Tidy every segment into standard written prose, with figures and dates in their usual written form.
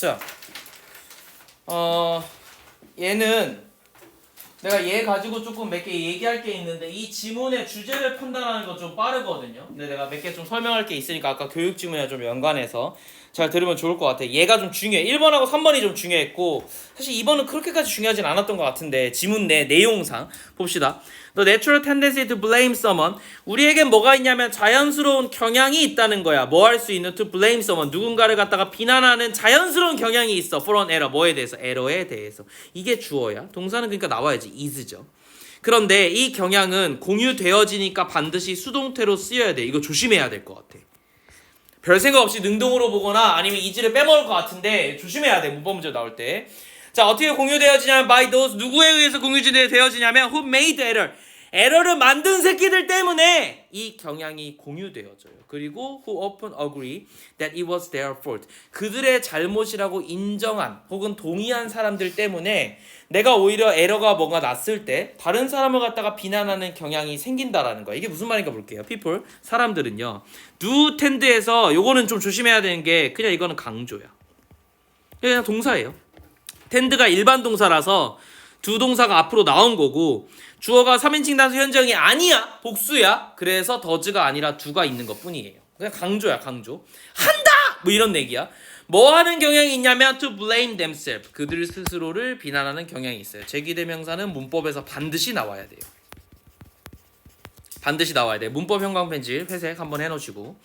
자, 얘는 내가 얘 가지고 조금 몇 개 얘기할 게 있는데 이 지문의 주제를 판단하는 거 좀 빠르거든요. 근데 내가 몇 개 좀 설명할 게 있으니까 아까 교육 지문이랑 좀 연관해서 잘 들으면 좋을 것 같아. 얘가 좀 중요해. 1번하고 3번이 좀 중요했고 사실 2번은 그렇게까지 중요하진 않았던 것 같은데 지문 내 내용상 봅시다. The natural tendency to blame someone. 우리에겐 뭐가 있냐면 자연스러운 경향이 있다는 거야. 뭐 할 수 있는 to blame someone. 누군가를 갖다가 비난하는 자연스러운 경향이 있어. For an error. 뭐에 대해서? 에러에 대해서. 이게 주어야. 동사는 그러니까 나와야지. is죠. 그런데 이 경향은 공유되어지니까 반드시 수동태로 쓰여야 돼. 이거 조심해야 될 것 같아. 별 생각 없이 능동으로 보거나 아니면 이지를 빼먹을 것 같은데 조심해야 돼. 문법 문제 나올 때. 자, 어떻게 공유되어지냐면 by those. 누구에 의해서 공유되어지냐면 who made error. 에러를 만든 새끼들 때문에 이 경향이 공유되어져요. 그리고 who often agree that it was their fault. 그들의 잘못이라고 인정한 혹은 동의한 사람들 때문에 내가 오히려 에러가 뭔가 났을 때 다른 사람을 갖다가 비난하는 경향이 생긴다라는 거야. 이게 무슨 말인가 볼게요. people, 사람들은요. do tend에서 요거는 좀 조심해야 되는 게 그냥 이거는 강조야. 그냥 동사예요. tend가 일반 동사라서 두 동사가 앞으로 나온 거고 주어가 3인칭 단수 현정이 아니야. 복수야. 그래서 does가 아니라 do가 있는 것 뿐이에요. 그냥 강조야. 강조. 한다! 뭐 이런 얘기야. 뭐 하는 경향이 있냐면 to blame themselves. 그들 스스로를 비난하는 경향이 있어요. 제기대명사는 문법에서 반드시 나와야 돼요. 반드시 나와야 돼. 문법 형광 펜질 회색 한번 해놓으시고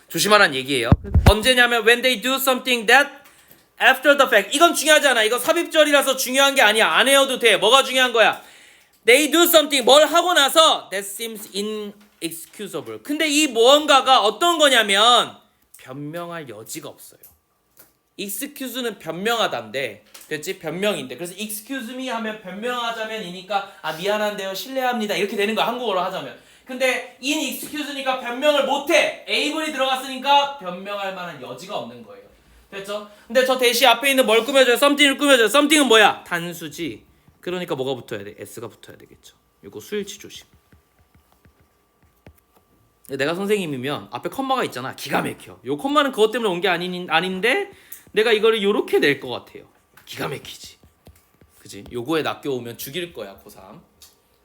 조심하라는 얘기예요. 언제냐면 when they do something that after the fact. 이건 중요하지 않아. 이거 삽입절이라서 중요한 게 아니야. 안 해도 돼. 뭐가 중요한 거야? They do something. 뭘 하고 나서 that seems inexcusable. 근데 이 무언가가 어떤 거냐면 변명할 여지가 없어요. excuse는 변명하다인데 됐지? 변명인데. 그래서 excuse me 하면 변명하자면이니까 아 미안한데요. 실례합니다. 이렇게 되는 거야. 한국어로 하자면. 근데 inexcuse니까 변명을 못해. able이 들어갔으니까 변명할 만한 여지가 없는 거예요. 됐죠? 근데 저 대시 앞에 있는 뭘 꾸며줘요? something을 꾸며줘요. something은 뭐야? 단수지. 그러니까 뭐가 붙어야 돼? s가 붙어야 되겠죠. 이거 수일치 조심. 내가 선생님이면 앞에 컴마가 있잖아. 기가 막혀. 요 컴마는 그것 때문에 온 게 아닌데 내가 이거를 요렇게 낼 것 같아요. 기가 막히지. 그지? 요거에 낚여오면 죽일 거야. 고3.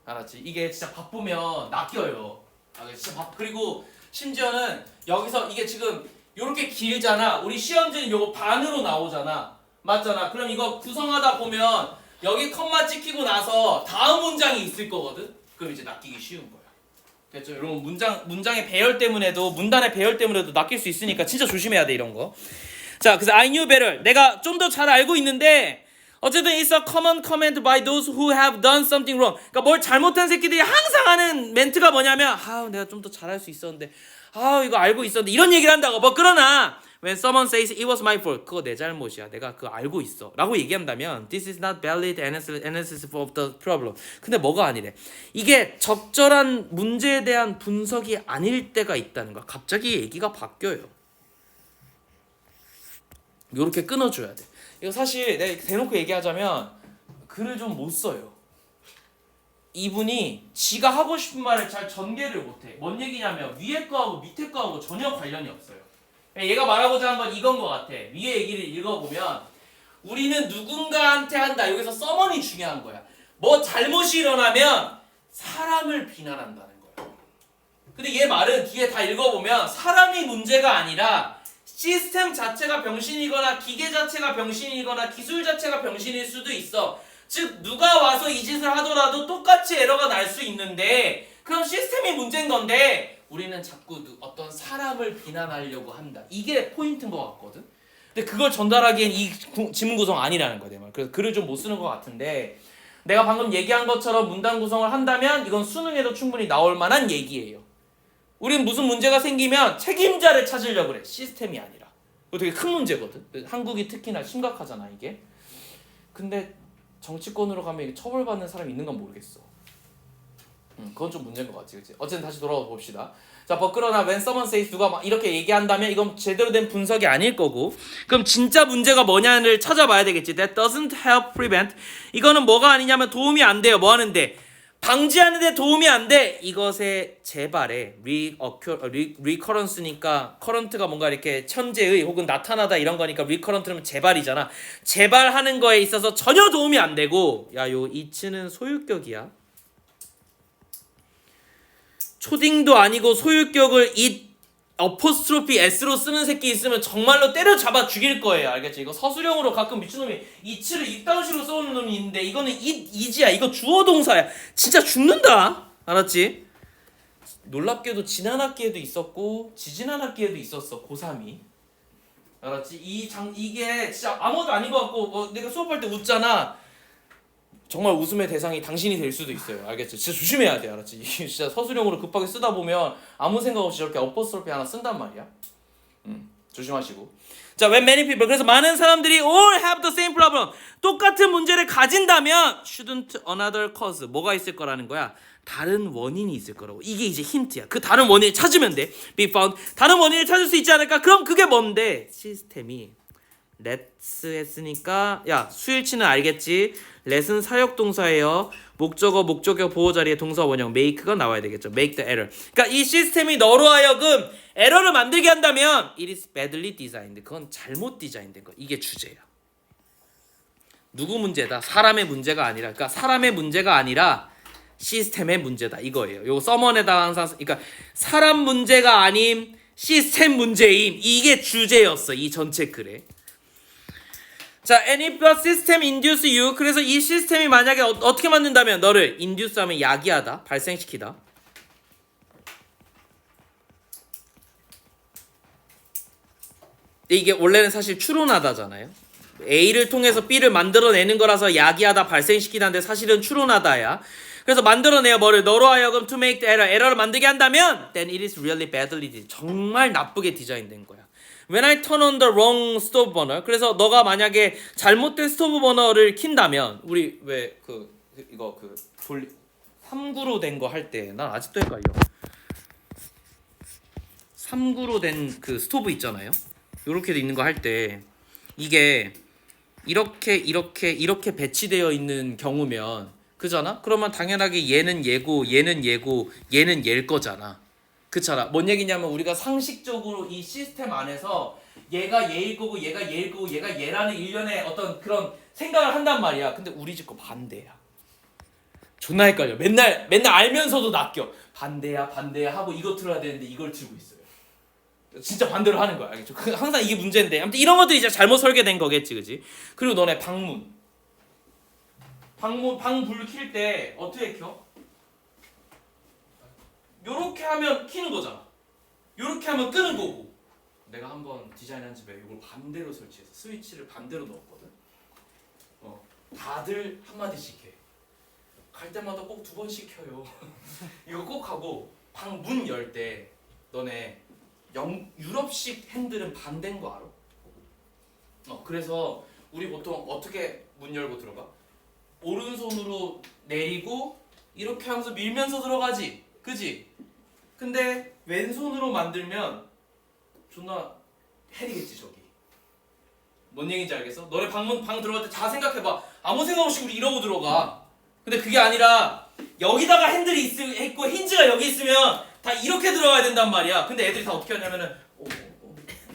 알았지? 이게 진짜 바쁘면 낚여요. 아, 진짜 그리고 심지어는 여기서 이게 지금 요렇게 길잖아. 우리 시험지는 요거 반으로 나오잖아. 맞잖아. 그럼 이거 구성하다 보면 여기 컴마 찍히고 나서 다음 문장이 있을 거거든. 그럼 이제 낚이기 쉬운 거야. 됐죠? 여러분 문장의 배열 때문에도 문단의 배열 때문에도 낚일 수 있으니까 진짜 조심해야 돼 이런 거. 자, 그래서 I knew better. 내가 좀 더 잘 알고 있는데 어쨌든 it's a common comment by those who have done something wrong. 그러니까 뭘 잘못한 새끼들이 항상 하는 멘트가 뭐냐면 내가 좀 더 잘할 수 있었는데 이거 알고 있었는데 이런 얘기를 한다고. 뭐 그러나 when someone says it was my fault. 그거 내 잘못이야. 내가 그거 알고 있어. 라고 얘기한다면 this is not valid analysis of the problem. 근데 뭐가 아니래. 이게 적절한 문제에 대한 분석이 아닐 때가 있다는 거야. 갑자기 얘기가 바뀌어요. 요렇게 끊어줘야 돼. 이거 사실 내가 대놓고 얘기하자면 글을 좀 못 써요. 이분이 지가 하고 싶은 말을 잘 전개를 못해. 뭔 얘기냐면 위에 거하고 밑에 거하고 전혀 관련이 없어요. 얘가 말하고자 한 건 이건 것 같아. 위에 얘기를 읽어보면 우리는 누군가한테 한다. 여기서 someone이 중요한 거야. 뭐 잘못이 일어나면 사람을 비난한다는 거야. 근데 얘 말은 뒤에 다 읽어보면 사람이 문제가 아니라 시스템 자체가 병신이거나 기계 자체가 병신이거나 기술 자체가 병신일 수도 있어. 즉 누가 와서 이 짓을 하더라도 똑같이 에러가 날 수 있는데 그럼 시스템이 문제인 건데 우리는 자꾸 어떤 사람을 비난하려고 한다. 이게 포인트인 것 같거든. 근데 그걸 전달하기엔 이 지문 구성 아니라는 거야. 내 말. 그래서 글을 좀 못 쓰는 것 같은데 내가 방금 얘기한 것처럼 문단 구성을 한다면 이건 수능에도 충분히 나올 만한 얘기예요. 우린 무슨 문제가 생기면 책임자를 찾으려고 그래. 시스템이 아니라. 이거 되게 큰 문제거든. 한국이 특히나 심각하잖아 이게. 근데 정치권으로 가면 이게 처벌받는 사람이 있는 건 모르겠어. 그건 좀 문제인 것 같지, 그치? 어쨌든 다시 돌아와 봅시다. 자, 그러나 when someone says 누가 막 이렇게 얘기한다면 이건 제대로 된 분석이 아닐 거고, 그럼 진짜 문제가 뭐냐를 찾아봐야 되겠지. That doesn't help prevent. 이거는 뭐가 아니냐면 도움이 안 돼요. 뭐 하는데? 방지하는데 도움이 안 돼. 이것의 재발에 리커런스니까 커런트가 뭔가 이렇게 천재의 혹은 나타나다 이런 거니까 리커런트는 재발이잖아. 재발하는 거에 있어서 전혀 도움이 안 되고 야, 요 it는 소유격이야. 초딩도 아니고 소유격을 it 어포스트로피 s로 쓰는 새끼 있으면 정말로 때려잡아 죽일 거예요. 알겠지? 이거 서술형으로 가끔 미친놈이 it를 이딴 식으로 써오는 놈이 있는데 이거는 it이야. 이거 주어 동사야. 진짜 죽는다. 알았지? 놀랍게도 지난 학기에도 있었고 지지난 학기에도 있었어. 고3이. 알았지? 이게 진짜 아무것도 아닌 것 같고 내가 수업할 때 웃잖아. 정말 웃음의 대상이 당신이 될 수도 있어요. 알겠지? 진짜 조심해야 돼. 알았지? 이게 진짜 서술형으로 급하게 쓰다 보면 아무 생각 없이 저렇게 어퍼스트로피 하나 쓴단 말이야. 조심하시고. 자, when many people. 그래서 많은 사람들이 all have the same problem. 똑같은 문제를 가진다면 shouldn't another cause. 뭐가 있을 거라는 거야? 다른 원인이 있을 거라고. 이게 이제 힌트야. 그 다른 원인을 찾으면 돼. be found. 다른 원인을 찾을 수 있지 않을까? 그럼 그게 뭔데? 시스템이 let's 했으니까 야, 수일치는 알겠지? let은 사역동사예요. 목적어, 목적격, 보호 자리에 동사 원형 make가 나와야 되겠죠. make the error. 그러니까 이 시스템이 너로 하여금 에러를 만들게 한다면 it is badly designed. 그건 잘못 디자인된 거. 이게 주제야. 누구 문제다? 사람의 문제가 아니라, 그러니까 사람의 문제가 아니라 시스템의 문제다. 이거예요. 요거 서먼에다가 항상, 그러니까 사람 문제가 아님 시스템 문제임. 이게 주제였어. 이 전체 글에. 자, and if the system induce you. 그래서 이 시스템이 만약에 어떻게 만든다면 너를 induce 하면 야기하다, 발생시키다. 이게 원래는 사실 추론하다잖아요. A를 통해서 B를 만들어내는 거라서 야기하다, 발생시키다인데 사실은 추론하다야. 그래서 만들어내요. 뭐를? 너로 하여금 to make the error. 에러를 만들게 한다면 then it is really badly designed. 정말 나쁘게 디자인된 거야. When I turn on the wrong stove burner. 그래서 너가 만약에 잘못된 스토브 버너를 킨다면 우리 왜 이거 돌리 3구로 된 거 할 때 난 아직도 헷갈려. 3구로 된 그 스토브 있잖아요. 요렇게 있는 거 할 때 이게 이렇게 배치되어 있는 경우면 그잖아? 그러면 당연하게 얘는 얘고 얘는 얘고 얘는 얘일 거잖아. 그렇잖아. 뭔 얘기냐면 우리가 상식적으로 이 시스템 안에서 얘가 얘일 거고 얘가 얘일 거고 얘가 얘라는 일련의 어떤 그런 생각을 한단 말이야. 근데 우리 집 거 반대야. 존나 헷갈려. 맨날 알면서도 낚여. 반대야 하고 이거 틀어야 되는데 이걸 틀고 있어요. 진짜 반대로 하는 거야. 알겠죠? 항상 이게 문제인데. 아무튼 이런 것들이 이제 잘못 설계된 거겠지, 그지? 그리고 너네 방불 킬 때 어떻게 켜? 요렇게 하면 키는 거잖아. 요렇게 하면 끄는 거고. 내가 한번 디자인한 집에 이걸 반대로 설치해서 스위치를 반대로 넣었거든. 다들 한마디씩 해. 갈 때마다 꼭 2번씩 켜요. 이거 꼭 하고 방 문 열 때 너네 유럽식 핸들은 반대인 거 알아? 그래서 우리 보통 어떻게 문 열고 들어가? 오른손으로 내리고 이렇게 하면서 밀면서 들어가지. 그지? 근데 왼손으로 만들면 존나 헬이겠지 저기. 뭔 얘기인지 알겠어? 너네 방 들어갈 때 잘 생각해봐. 아무 생각 없이 우리 이러고 들어가. 근데 그게 아니라 여기다가 핸들이 있고 힌지가 여기 있으면 다 이렇게 들어가야 된단 말이야. 근데 애들이 다 어떻게 하냐면은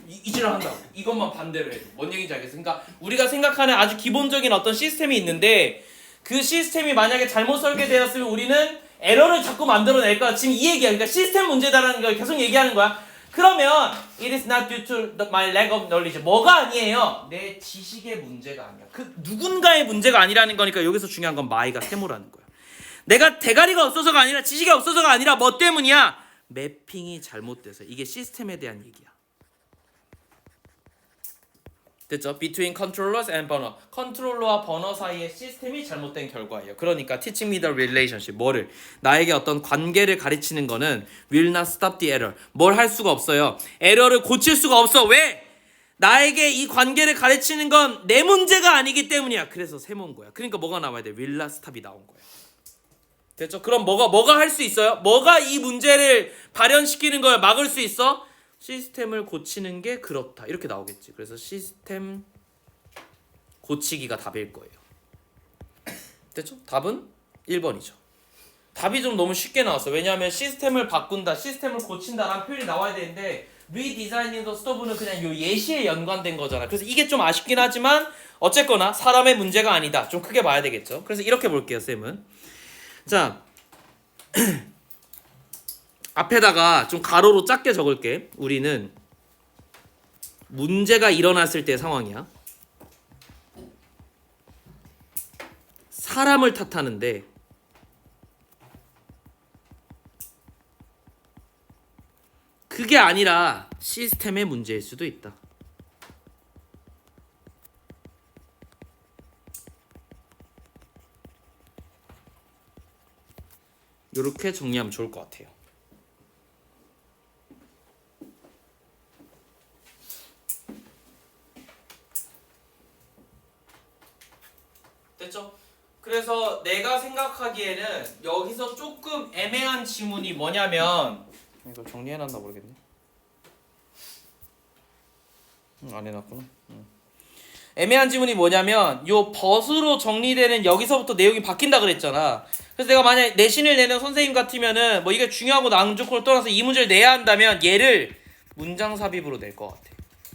이질을 한다고. 이것만 반대로 해. 뭔 얘기인지 알겠어? 그러니까 우리가 생각하는 아주 기본적인 어떤 시스템이 있는데 그 시스템이 만약에 잘못 설계되었으면 우리는 에러를 자꾸 만들어낼 거야. 지금 이 얘기야. 그러니까 시스템 문제다라는 걸 계속 얘기하는 거야. 그러면 it is not due to my lack of knowledge. 뭐가 아니에요? 내 지식의 문제가 아니야. 그 누군가의 문제가 아니라는 거니까 여기서 중요한 건 my가 세모라는 거야. 내가 대가리가 없어서가 아니라 지식이 없어서가 아니라 뭐 때문이야? 매핑이 잘못돼서. 이게 시스템에 대한 얘기야. 됐죠? Between controllers and burner. 컨트롤러와 버너 사이의 시스템이 잘못된 결과예요. 그러니까 teaching me the relationship. 뭐를? 나에게 어떤 관계를 가르치는 거는 will not stop the error. 뭘 할 수가 없어요. 에러를 고칠 수가 없어. 왜? 나에게 이 관계를 가르치는 건 내 문제가 아니기 때문이야. 그래서 세모인 거야. 그러니까 뭐가 나와야 돼? will not stop이 나온 거야. 됐죠? 그럼 뭐가 할 수 있어요? 뭐가 이 문제를 발현시키는 걸 막을 수 있어? 시스템을 고치는 게 그렇다. 이렇게 나오겠지. 그래서 시스템 고치기가 답일 거예요. 됐죠? 답은 1번이죠. 답이 좀 너무 쉽게 나왔어. 왜냐하면 시스템을 바꾼다, 시스템을 고친다라는 표현이 나와야 되는데 리디자이닝 더 스토브는 그냥 요 예시에 연관된 거잖아. 그래서 이게 좀 아쉽긴 하지만 어쨌거나 사람의 문제가 아니다. 좀 크게 봐야 되겠죠. 그래서 이렇게 볼게요, 쌤은. 자, 앞에다가 좀 가로로 작게 적을게. 우리는 문제가 일어났을 때 상황이야. 사람을 탓하는데 그게 아니라 시스템의 문제일 수도 있다. 이렇게 정리하면 좋을 것 같아요. 됐죠? 그래서 내가 생각하기에는 여기서 조금 애매한 지문이 뭐냐면 이거 정리해놨나 모르겠네. 안 해놨구나. 애매한 지문이 뭐냐면 요 벗으로 정리되는 여기서부터 내용이 바뀐다 그랬잖아. 그래서 내가 만약에 내신을 내는 선생님 같으면은 뭐 이게 중요하고 안 좋고를 떠나서 이 문제를 내야 한다면 얘를 문장 삽입으로 낼 것 같아.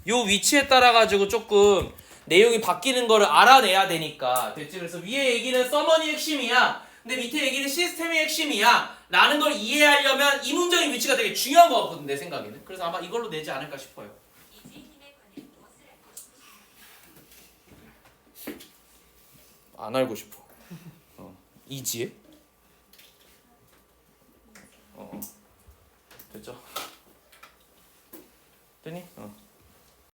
요 위치에 따라 가지고 조금 내용이 바뀌는 거를 알아내야 되니까. 됐지? 그래서 위에 얘기는 서머니 핵심이야. 근데 밑에 얘기는 시스템이 핵심이야. 라는 걸 이해하려면 이 문장의 위치가 되게 중요한 것 같거든, 내 생각에는. 그래서 아마 이걸로 내지 않을까 싶어요. 안 알고 싶어. 이지혜? 됐죠? 됐니?